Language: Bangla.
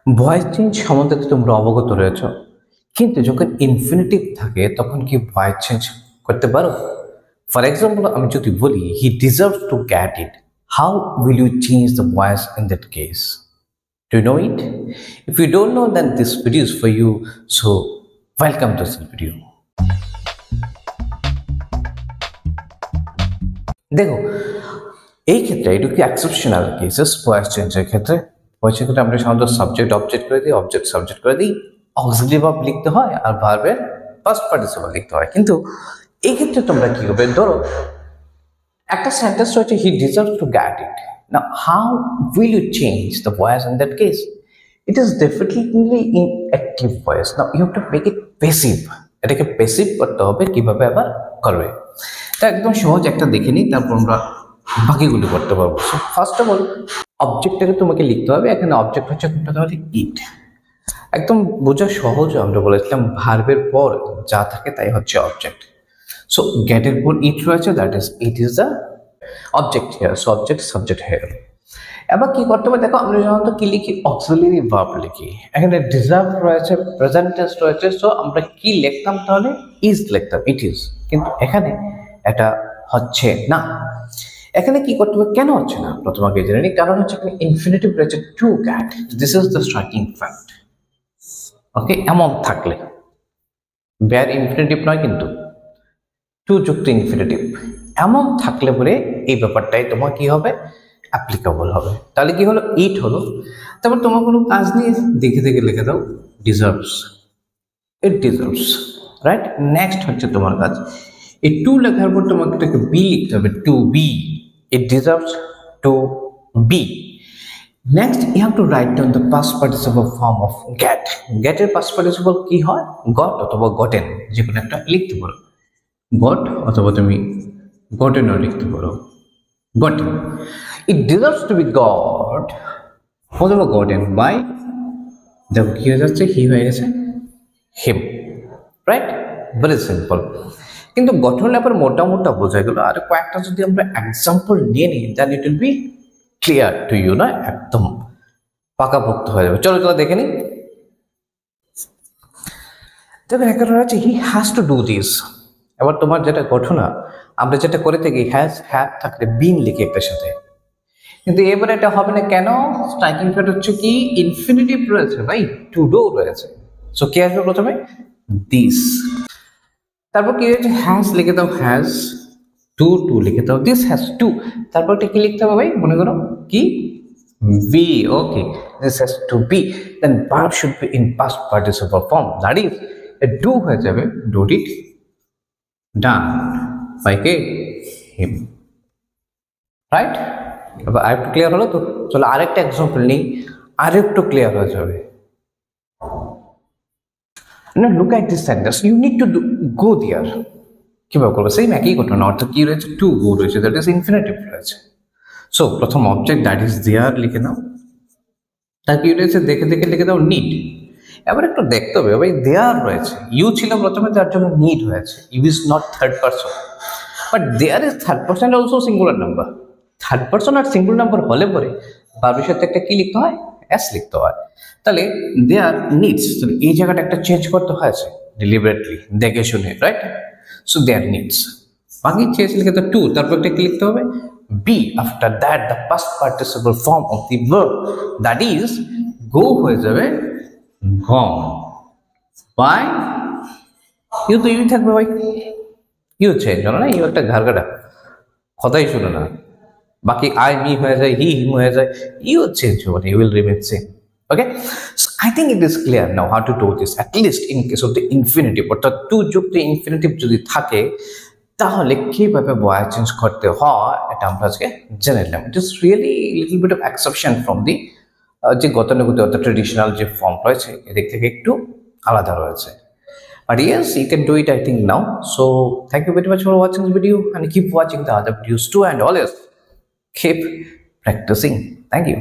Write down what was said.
ভয়েস চেঞ্জ সম্বন্ধে তো তোমরা অবগত রয়েছ, কিন্তু যখন ইনফিনিটিভ থাকে তখন কি ভয়েস চেঞ্জ করতে পারো? ফর এক্সাম্পল, আমি যদি বলি he deserves to get it, how will you change the voice in that case? Do you know it? If you don't know, then this video is for you. So, welcome to this video. দেখো, এই ক্ষেত্রে এটা কি এক্সেপশনাল কেসেস ভয়েস চেঞ্জের ক্ষেত্রে। ভয়েস ক্ষেত্রে আমরা সাধারণত সাবজেক্ট অবজেক্ট করে দিই, অবজেক্ট সাবজেক্ট করে দিই, অক্সিলারি ভার্ব লিখতে হয় আর ভার্বের ফার্স্ট পার্টিসিপল লিখতে হয়। কিন্তু এই ক্ষেত্রে তোমরা কি হবে, ধরো একটা সেন্টেন্স রয়েছে হি deserves to get it. Now, how will you change the voice in that case? It is definitely in active voice. Now, you have to make it passive. এটাকে প্যাসিভ করতে হবে, কিভাবে আবার করবে এটা একদম সহজ একটা দেখে নিই, তারপর আমরা বাকিগুলো করতে পারবো। সো ফার্স্ট অফ অল অবজেক্টটাকে তোমাকে লিখতে হবে। এখানে অবজেক্ট হচ্ছে কোনটা, তাহলে ইট। একদম বোঝা সহজ, আমরা বলেছিলাম ভার্বের পর যা থাকে তাই হচ্ছে অবজেক্ট। সো গেটের পর ইট রয়েছে, that is it is the object here. So object subject হয়ে গেল। এবার কি করতে হবে, দেখো আমরা সাধারণত কি লিখি, অক্সিলারি ভার্ব লিখি। এখানে ডিজার্ভ রয়েছে, প্রেজেন্ট টেন্স রয়েছে, সো আমরা কি লিখতাম, তাহলে ইজ লিখতাম, ইট ইজ। কিন্তু এখানে এটা হচ্ছে না। এখানে কি করতে হবে, কেন হচ্ছে না প্রথমে আগে জেনে নিই। কারণ হচ্ছে এখানে ইনফিনিটিভ রয়েছে to get, this is the striking fact. Okay, এমন থাকলে বেয়ার ইনফিনিটিভ নয়, কিন্তু টু যুক্ত ইনফিনিটিভ এমন থাকলে পরে এই ব্যাপারটাই তোমার কি হবে, অ্যাপ্লিকেবল হবে। তাহলে কি হলো, ইট হলো। তারপর তোমার কোনো কাজ নিয়ে দেখে দেখে লিখে দাও ডিজার্ভস, ইট ডিজার্ভস, রাইট। নেক্সট হচ্ছে তোমার কাজ, এই টু লেখার পর তোমাকে এটাকে বি লিখতে হবে, to be, it deserves to be. Next you have to write down the past participle form of get. গেটের পাস্ট পার্টিসিপল কি হয়, গট অথবা গটেন, যে কোনো একটা লিখতে পারো। গট অথবা তুমি গটেনও লিখতে পারো, gotten. It deserves to B goat অথবা গটেন বাই, দেখো কি হয়ে যাচ্ছে, হি হয়ে গেছে হিম, রাইট। Very simple. কিন্তু গঠন আবার মোটা মোটা বোঝা গেল, আর কয়েকটা যদি আমরা এক্সাম্পল নিয়ে নিই, then it will be clear to you, না একদম পাকাপোক্ত হয়ে যাবে। চলো চলো দেখে নিই। দেখো এখানে রয়েছে he has to do this. এবার তোমার যেটা ঘটনা, আমরা যেটা করে থাকি হ্যাজ হ্যাভ থাকলে বিন লিখি একটার সাথে, কিন্তু এবারে এটা হবে না। কেন? স্ট্রাইকিং ফ্যাক্ট হচ্ছে কি, ইনফিনিটিভ রয়েছে ভাই, টু ডু রয়েছে। সো কি আসবে প্রথমে, দিস। তারপর কি হয়েছে, হ্যাজ লিখে দাও, হ্যাজ টু, টু লিখে দাও, দিস হ্যাজ টু। তারপর কি লিখতে হবে ভাই, মনে করো কি, B. Okay, this has to be. Then verb should be in past participle form, that is do হয়ে যাবে, ডু ইট ডান বাই কে, হিম, রাইট। এবার আরেকটু ক্লিয়ার হলো তো? চলো আরেকটা এক্সাম্পল নিই, আরেকটু ক্লিয়ার হয়ে যাবে। না, look at this sentence, you need to go there. কিভাবে করবো, সেম একই ঘটনা, অর্থাৎ কি রয়েছে, টু গো রয়েছে, দ্যাট ইজ ইনফিনিটিভ রয়েছে। সো প্রথম অবজেক্ট দ্যাট ইজ দেয়ার লিখে নাও, তার কি রয়েছে দেখে দেখে লিখে দাও, নিড। এবার একটু দেখতে হবে ভাই, দেয়ার রয়েছে, ইউ ছিল প্রথমে, তার জন্য নিড হয়েছে। You is not third person, but there is third person, also singular number. Third person আর সিঙ্গুলার নাম্বার হলে পরে ভার্বের সাথে একটা কি লিখতে হয়, এস লিখতে হয়। তাহলে দেয়ার নিডস, এই জায়গাটা একটা চেঞ্জ করতে হয়েছে ডেলিবারেটলি, দেখে শুনে, রাইট। সো দেয়ার নিডস, বাকি চেঞ্জ লিখে তো টু, তারপর একটা কি লিখতে হবে, B. After that the past participle form of the verb, that is go হয়ে যাবে গন বাই, ইউ তো ইউ থাকবে ভাই, ইউ চেঞ্জ হলো না, ইউ একটা ঘাড়গাড়া, কথাই শুনে না। বাকি আই মি হয়ে যায়, হি হিম হয়ে যায়, ইউ চেঞ্জ হবে না, you will remain same. Okay, so I think it is clear now how to do this, at least in case of the infinitive. অর্থাৎ টু যুক্ত ইনফিনিটিভ যদি থাকে, তাহলে কিভাবে ভয়েস চেঞ্জ করতে হয় এটা আমরা আজকে জেনে নিলাম। It is really little bit of exception from the যে গতানুগতিক অর্থাৎ ট্রেডিশনাল যে ফর্ম রয়েছে, এদিক থেকে একটু আলাদা রয়েছে। But yes, you can do it, I think, now. So thank you very much for watching this video, and keep watching the other videos too, and always keep practicing. Thank you.